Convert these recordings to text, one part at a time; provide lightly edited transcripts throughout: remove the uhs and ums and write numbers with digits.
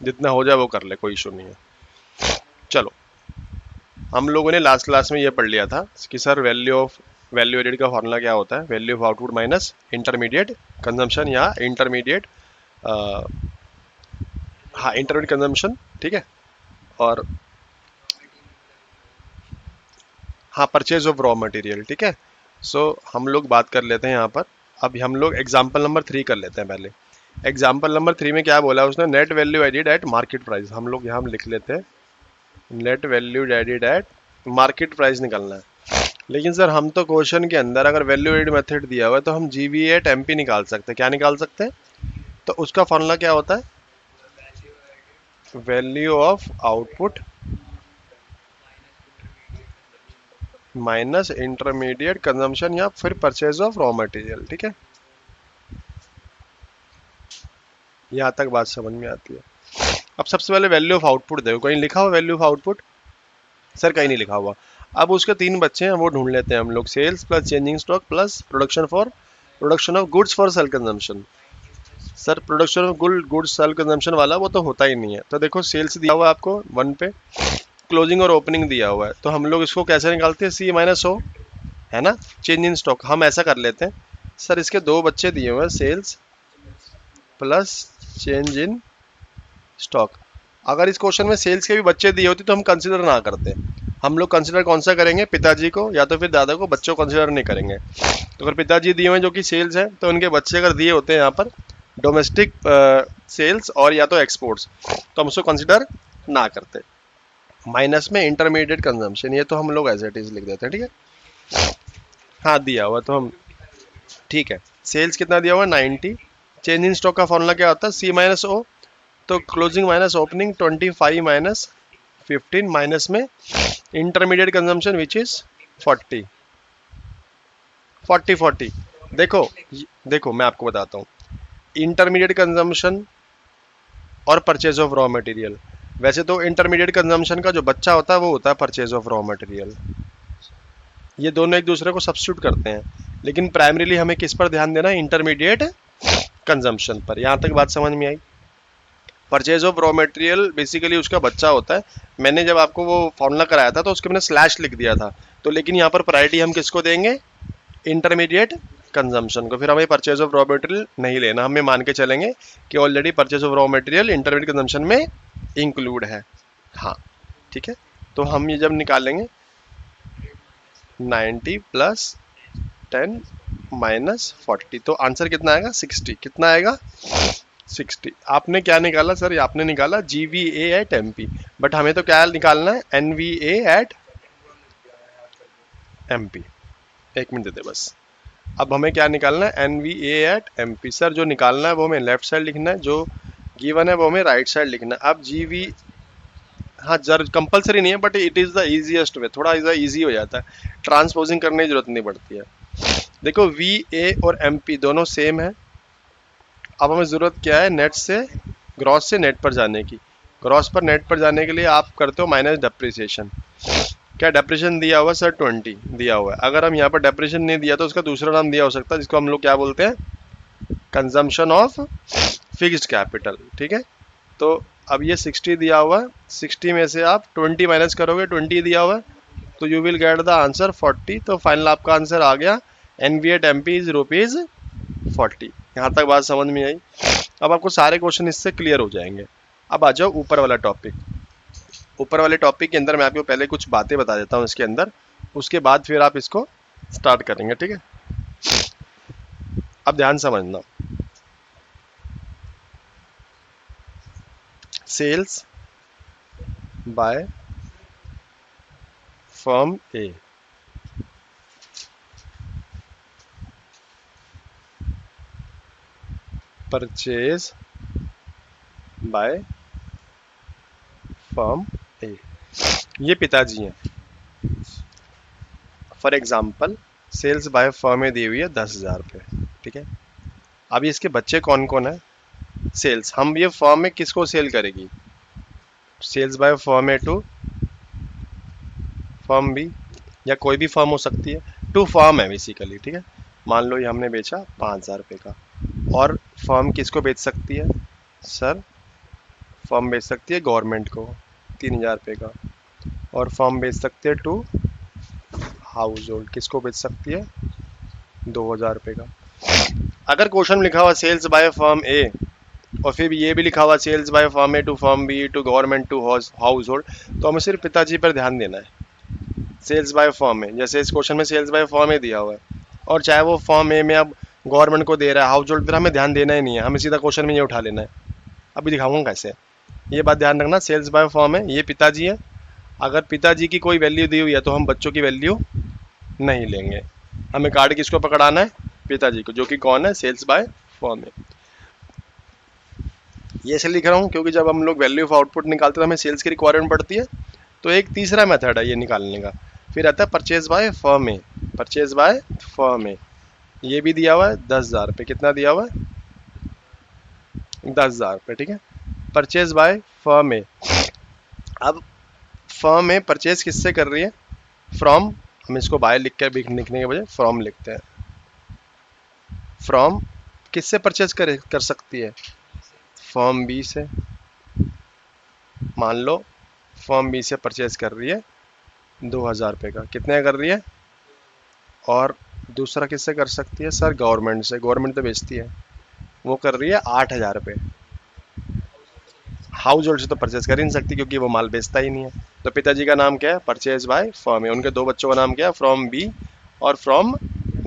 जितना हो जाए वो कर ले, कोई इशू नहीं है। चलो, हम लोगों ने लास्ट क्लास में ये पढ़ लिया था कि सर वैल्यू एडेड का फॉर्मूला क्या होता है, value of output minus intermediate consumption या इंटरमीडिएट, हाँ इंटरमीडिएट कंजम्पशन, ठीक है। और हाँ परचेज ऑफ रॉ मटेरियल, ठीक है। सो हम लोग बात कर लेते हैं यहाँ पर। अब हम लोग एग्जाम्पल नंबर 3 कर लेते हैं पहले। एग्जाम्पल नंबर 3 में क्या बोला उसने, net value added at market price. हम लोग यहाँ लिख लेते हैं net value added at market price निकालना है। लेकिन सर हम तो क्वेश्चन के अंदर अगर वैल्यू एडेड मेथड दिया हुआ है तो हम जीवी एट एमपी निकाल सकते हैं। क्या निकाल सकते हैं? तो उसका फॉर्मूला क्या होता है, value of output minus intermediate consumption या फिर परचेज ऑफ रॉ मटेरियल, ठीक है। यहाँ तक बात समझ में आती है। अब सबसे पहले वैल्यू ऑफ आउटपुट देखो, कहीं लिखा हुआ वैल्यू ऑफ आउटपुट? सर कहीं नहीं लिखा हुआ। अब उसके 3 बच्चे हैं, वो ढूंढ लेते हैं हम लोग। Sales plus changing stock plus production of goods for sale consumption. Sir production of goods sale consumption वाला वो तो होता ही नहीं है। तो देखो सेल्स दिया हुआ है आपको 1 पे, क्लोजिंग और ओपनिंग दिया हुआ है, तो हम लोग इसको कैसे निकालते हैं, सी माइनस ओ, है ना। चेंज इन स्टॉक हम ऐसा कर लेते हैं, सर इसके 2 बच्चे दिए हुए हैं, sales plus change in stock. अगर इस क्वेश्चन में सेल्स के भी बच्चे दिए होते तो हम कंसिडर ना करते। हम लोग कंसिडर कौन सा करेंगे, पिताजी को या तो फिर दादा को, बच्चों को कंसिडर नहीं करेंगे। तो अगर पिताजी दिए हुए हैं जो कि सेल्स है, तो उनके बच्चे अगर दिए होते हैं यहाँ पर डोमेस्टिक सेल्स और या तो एक्सपोर्ट्स, तो हम उसको कंसिडर ना करते। माइनस में इंटरमीडिएट कंजम्पशन, ये तो हम लोग एज इट इज लिख देते हैं, ठीक है। हाँ दिया हुआ तो हम, ठीक है। सेल्स कितना दिया हुआ, 90। चेंज इन स्टॉक का फॉर्मूला क्या होता है, सी माइनस ओ, तो closing minus opening 25 minus 15 minus में इंटरमीडिएट कंजम्पशन विच इज 40 40 40। देखो देखो मैं आपको बताता हूँ, इंटरमीडिएट कंजम्पशन और परचेज ऑफ रॉ मटेरियल। वैसे तो इंटरमीडिएट कंजम्पशन का जो बच्चा होता है वो होता है परचेज ऑफ रॉ मटेरियल। ये दोनों एक दूसरे को सब्स्टिट्यूट करते हैं, लेकिन प्राइमरीली हमें किस पर ध्यान देना है, इंटरमीडिएट कंजम्पशन पर। यहां तक बात समझ में आई। Purchase of raw material basically उसका बच्चा होता है। मैंने जब आपको वो फॉर्मूला कराया था तो उसके मैंने स्लैश लिख दिया था, तो लेकिन यहाँ पर प्रायोरिटी हम किसको देंगे, इंटरमीडिएट कंजम्पशन को। फिर हमें परचेज ऑफ रॉ मटेरियल नहीं लेना, हमें मान के चलेंगे कि already purchase of raw material intermediate consumption में इंक्लूड है। हाँ ठीक है, तो हम ये जब निकालेंगे 90 प्लस 10 माइनस 40, तो आंसर कितना आएगा, 60। कितना आएगा, 60। आपने क्या निकाला सर, ये आपने निकाला GVA एट MP, बट हमें तो क्या निकालना है, NVA एट MP। एक मिनट दे दे बस। अब हमें क्या निकालना है, NVA एट MP। सर जो निकालना है वो हमें लेफ्ट साइड लिखना है, जो गिवन है वो हमें राइट साइड लिखना है। अब GV, हाँ जर कंपलसरी नहीं है but it is the easiest way, थोड़ा इजी हो जाता है, ट्रांसपोजिंग करने की जरूरत नहीं पड़ती है। देखो VA और MP दोनों सेम है। अब हमें ज़रूरत क्या है, नेट से ग्रॉस से नेट पर जाने की। ग्रॉस पर नेट पर जाने के लिए आप करते हो माइनस डेप्रिसिएशन। क्या डेप्रिसिएशन दिया हुआ सर, 20 दिया हुआ है। अगर हम यहाँ पर डेप्रिसिएशन नहीं दिया तो उसका दूसरा नाम दिया हो सकता है, जिसको हम लोग क्या बोलते हैं, कंजम्पशन ऑफ फिक्स्ड कैपिटल, ठीक है। तो अब ये 60 दिया हुआ है, 60 में से आप 20 माइनस करोगे, 20 दिया हुआ है, तो you will get the answer 40। तो फाइनल आपका आंसर आ गया, NVA एट MP इज ₹40। यहाँ तक बात समझ में आई। अब आपको सारे क्वेश्चन इससे क्लियर हो जाएंगे। अब आ जाओ ऊपर वाला टॉपिक। ऊपर वाले टॉपिक के अंदर मैं आपको पहले कुछ बातें बता देता हूँ इसके अंदर, उसके बाद फिर आप इसको स्टार्ट करेंगे, ठीक है। अब ध्यान समझना, sales by firm A, purchase by firm A, ये पिताजी हैं। For example sales by firm A दी हुई है 10,000 रुपये, ठीक है। अब इसके बच्चे कौन कौन है, सेल्स, हम ये फर्म में किसको सेल करेगी, sales by firm A to firm B, या कोई भी फर्म हो सकती है, टू फर्म है बेसिकली, ठीक है। मान लो ये हमने बेचा 5,000 रुपये का, और फर्म किसको बेच सकती है, सर फर्म बेच सकती है गवर्नमेंट को 3000 रुपये का, और फर्म बेच सकती है टू हाउस होल्ड, किसको बेच सकती है 2000 रुपये का। अगर क्वेश्चन में लिखा हुआ सेल्स बाय फर्म ए और फिर ये भी लिखा हुआ sales by firm A to firm B to government to household, तो हमें सिर्फ पिताजी पर ध्यान देना है। सेल्स बाय फर्म ए, जैसे इस क्वेश्चन में सेल्स बाय फर्म ए दिया हुआ है, और चाहे वो फर्म ए में अब गवर्नमेंट को दे रहा है, हाउस होल्ड पर हमें ध्यान देना ही नहीं है, हमें सीधा क्वेश्चन में ये उठा लेना है। अभी दिखाऊंगा कैसे, ये बात ध्यान रखना। सेल्स बाय फर्म है, ये पिताजी है, अगर पिताजी की कोई वैल्यू दी हुई है तो हम बच्चों की वैल्यू नहीं लेंगे, हमें कार्ड किसको पकड़ाना है, पिताजी को, जो कि कौन है, सेल्स बाय फर्म है। ये ऐसे लिख रहा हूँ क्योंकि जब हम लोग वैल्यू ऑफ आउटपुट निकालते हैं तो हमें सेल्स की रिक्वायरमेंट पड़ती है, तो एक तीसरा मेथड है ये निकालने का। फिर आता है purchase by firm A, purchase by firm A, ये भी दिया हुआ है 10,000 रुपये, कितना दिया हुआ है 10,000 रुपये, ठीक है। परचेज बाय फर्म ए, अब फर्म ए परचेज किससे कर रही है, फ्रॉम, हम इसको बाय लिख के लिखने के बजाय फ्रॉम लिखते हैं। फ्रॉम किससे परचेज कर सकती है, फर्म बी से, मान लो फर्म बी से परचेज कर रही है 2000 रुपये का, कितने कर रही है, और दूसरा किससे कर सकती है सर, गवर्नमेंट से, गवर्नमेंट तो बेचती है, वो कर रही है 8,000 रुपये। हाउस होल्ड से तो परचेज कर ही नहीं सकती क्योंकि वो माल बेचता ही नहीं है। तो पिताजी का नाम क्या है, परचेज बाय फर्म है, उनके दो बच्चों का नाम क्या है, फ्रॉम बी और फ्रॉम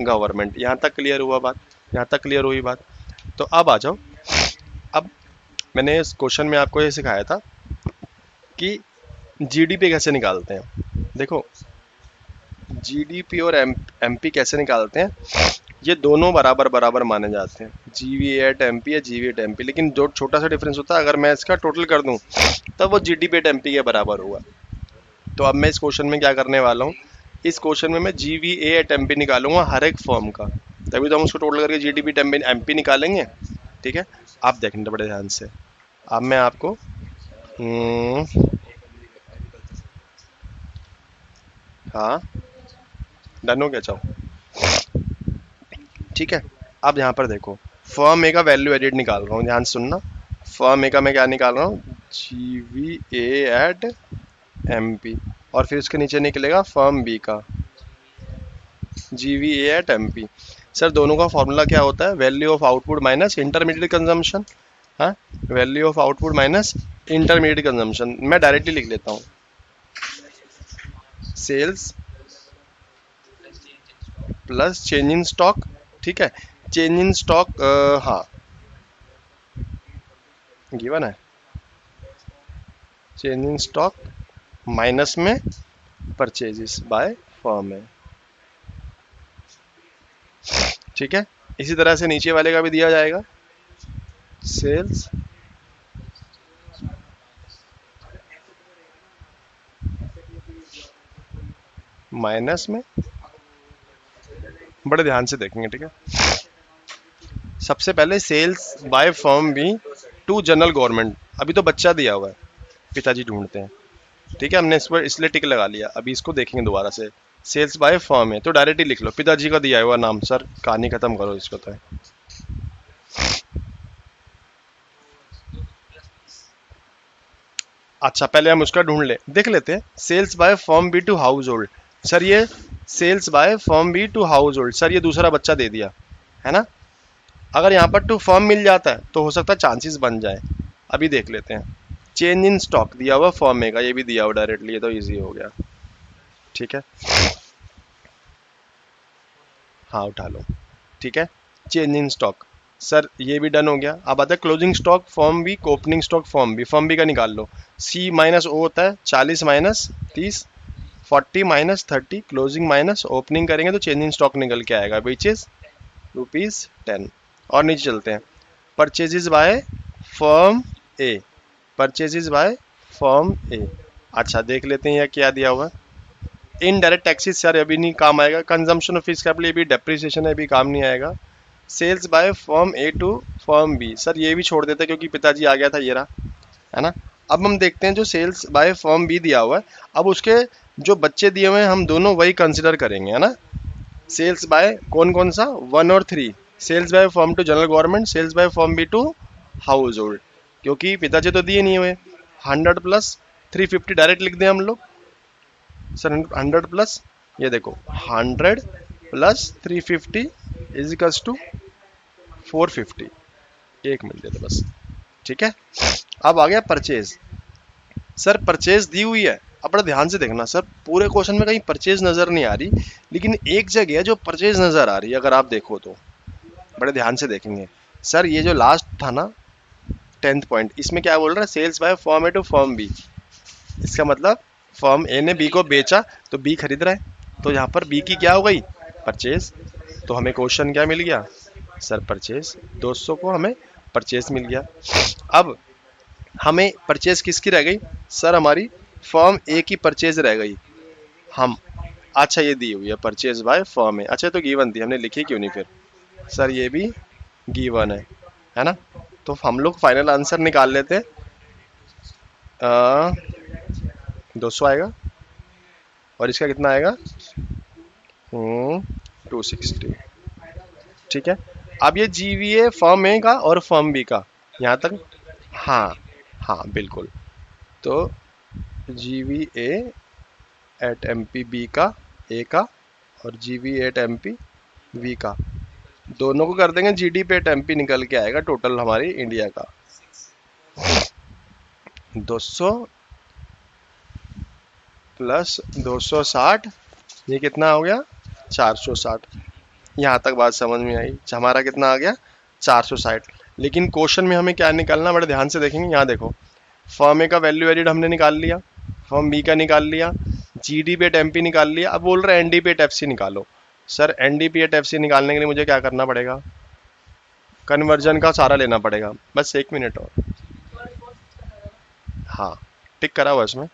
गवर्नमेंट। यहाँ तक क्लियर हुआ बात, यहाँ तक क्लियर हुई बात। तो अब आ जाओ, अब मैंने इस क्वेश्चन में आपको ये सिखाया था कि जीडीपी कैसे निकालते हैं। देखो जीडीपी और एमपी कैसे निकालते हैं, ये दोनों बराबर बराबर माने जाते हैं, जीवी एट एमपी या जीवी एट एमपी, लेकिन जो छोटा सा डिफरेंस होता है, अगर मैं इसका टोटल कर दूं तब वो जीडीपी एट एमपी के बराबर होगा। तो अब मैं इस क्वेश्चन में क्या करने वाला हूँ, इस क्वेश्चन में मैं जीवी एट एमपी निकालूंगा हर एक फॉर्म का, तभी तो हम उसको टोटल करके जीडीपी एट एमपी निकालेंगे, ठीक है। आप देखना बड़े ध्यान से, अब मैं आपको हाँ डन हो गया, चाहो, ठीक है। अब यहाँ पर देखो, फर्म ए का वैल्यू एडिट निकाल रहा हूँ, ध्यान से सुनना। फर्म ए का मैं क्या निकाल रहा हूँ, जीवी ए एट एम पी, और फिर उसके नीचे निकलेगा फर्म बी का GV A at M P. Sir दोनों का फॉर्मूला क्या होता है, value of output minus intermediate consumption, हाँ, value of output minus intermediate consumption. मैं डायरेक्टली लिख लेता हूँ, sales plus change in stock, ठीक है। चेंज इन स्टॉक, हाँ गिवन है, चेंज इन स्टॉक माइनस में परचेजेस बाय फर्म है, ठीक है। इसी तरह से नीचे वाले का भी दिया जाएगा, सेल्स माइनस में, बड़े ध्यान से देखेंगे, ठीक है। सबसे पहले sales by firm B to general government, अभी तो बच्चा दिया हुआ है, पिताजी ढूंढते हैं, ठीक है, हमने इस पर इसलिए टिक लगा लिया। अभी इसको देखेंगे दोबारा से, सेल्स बाय फर्म है तो डायरेक्टली लिख लो पिताजी का दिया हुआ नाम, सर कहानी खत्म करो इसको तो। अच्छा पहले हम उसका ढूंढ ले, देख लेते हैं, sales by firm B to household, sir ये sales by firm B to household, sir ये दूसरा बच्चा दे दिया है ना। अगर यहाँ पर टू फर्म मिल जाता है तो हो सकता है चांसेस बन जाए। अभी देख लेते हैं, चेंज इन स्टॉक दिया हुआ फर्म ए का, ये भी दिया हुआ डायरेक्टली, ये तो इजी हो गया, ठीक है। हाँ उठा लो, ठीक है। चेंज इन स्टॉक, सर ये भी डन हो गया। अब आता है closing stock form B, opening stock form B का निकाल लो। सी माइनस ओ होता है 40 minus 30, 40 minus 30, closing minus opening करेंगे तो चेंज इन स्टॉक निकल के आएगा, विच इज ₹10। और नीचे चलते हैं, purchases by firm A, purchases by firm A. अच्छा देख लेते हैं यह क्या दिया हुआ है, इनडायरेक्ट टैक्सेस सर अभी नहीं काम आएगा, कंजम्पशन ऑफ फिक्स्ड कैपिटल ये भी डेप्रिसिएशन है, अभी काम नहीं आएगा। Sales by firm A to firm B, sir ये भी छोड़ देते हैं क्योंकि पिताजी आ गया था, ये रहा है ना। अब हम देखते हैं जो सेल्स बाय फर्म बी दिया हुआ है, अब उसके जो बच्चे दिए हुए हैं हम दोनों वही कंसिडर करेंगे, है ना। सेल्स बाय कौन कौन सा, 1 और 3, sales by firm to general government, sales by firm B to household. क्योंकि पिताजी तो दिए नहीं हुए। 100 प्लस 350 डायरेक्ट लिख दें हम लोग सर। 100 प्लस ये देखो 100 प्लस 350 इज इक्वल्स टू 450। एक मिनट दे दो बस, ठीक है। अब आ गया परचेज। सर परचेज दी हुई है, अब बड़ा ध्यान से देखना सर, पूरे क्वेश्चन में कहीं परचेज नजर नहीं आ रही, लेकिन एक जगह है जो परचेज नजर आ रही है। अगर आप देखो तो बड़े ध्यान से देखेंगे सर, ये जो लास्ट था ना 10th पॉइंट, इसमें क्या बोल रहा है, sales by firm A to firm B. इसका मतलब फर्म ए ने बी को बेचा तो बी खरीद रहा है, तो यहाँ पर बी की क्या हो गई, परचेज। तो हमें क्वेश्चन क्या मिल गया सर, परचेज। 200 को हमें परचेज मिल गया। अब हमें परचेज किसकी रह गई सर, हमारी फर्म ए की परचेज रह गई। हम अच्छा ये दी हुई है परचेज बाय फर्म ए, अच्छा तो गिवन थी, हमने लिखी क्यों नहीं फिर सर, ये भी गिवन है ना। तो हम लोग फाइनल आंसर निकाल लेते हैं। 200 आएगा और इसका कितना आएगा 260, ठीक है। अब ये जीवीए फर्म ए का और फर्म बी का, यहाँ तक हाँ हाँ बिल्कुल। तो जीवीए एट एमपी बी का ए का और जीवी एट एमपी वी का, दोनों को कर देंगे जीडीपी एट एमपी, निकल के आएगा टोटल हमारी इंडिया का 200 प्लस 260, ये कितना हो गया 460। यहाँ तक बात समझ में आई, हमारा कितना आ गया 460। लेकिन क्वेश्चन में हमें क्या निकालना, बड़े ध्यान से देखेंगे। यहाँ देखो फर्म ए का वैल्यू एडिड हमने निकाल लिया, फर्म बी का निकाल लिया, जीडीपी एट एमपी निकाल लिया। अब बोल रहे हैं एनडीपी एट एफसी निकालो। सर एनडीपी एट एफसी निकालने के लिए मुझे क्या करना पड़ेगा, कन्वर्जन का सारा लेना पड़ेगा। बस 1 मिनट और, हाँ टिक करा हुआ इसमें।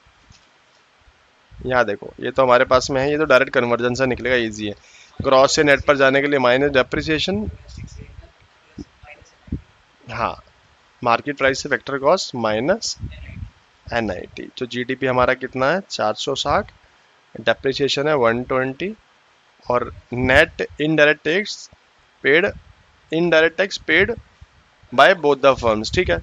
यहाँ देखो ये तो हमारे पास में है, ये तो डायरेक्ट कन्वर्जन से निकलेगा, इजी है। ग्रॉस से नेट पर जाने के लिए माइनस डेप्रिसिएशन, हाँ मार्केट प्राइस से वेक्टर कॉस्ट माइनस एनआईटी। तो जीडीपी हमारा कितना है 460, डेप्रिसिएशन है 120 और net indirect tax paid by both the firms, ठीक है।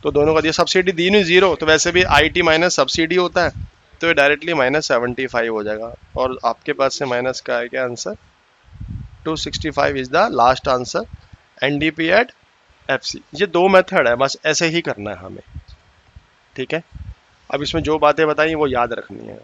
तो दोनों का दिया, सब्सिडी दी नहीं 0, तो वैसे भी आईटी माइनस सब्सिडी होता है, तो ये डायरेक्टली -75 हो जाएगा। और आपके पास से माइनस का आएगा answer 265 is the last answer. NDP at FC, ये 2 मेथड है, बस ऐसे ही करना है हमें, ठीक है। अब इसमें जो बातें बताई वो याद रखनी है।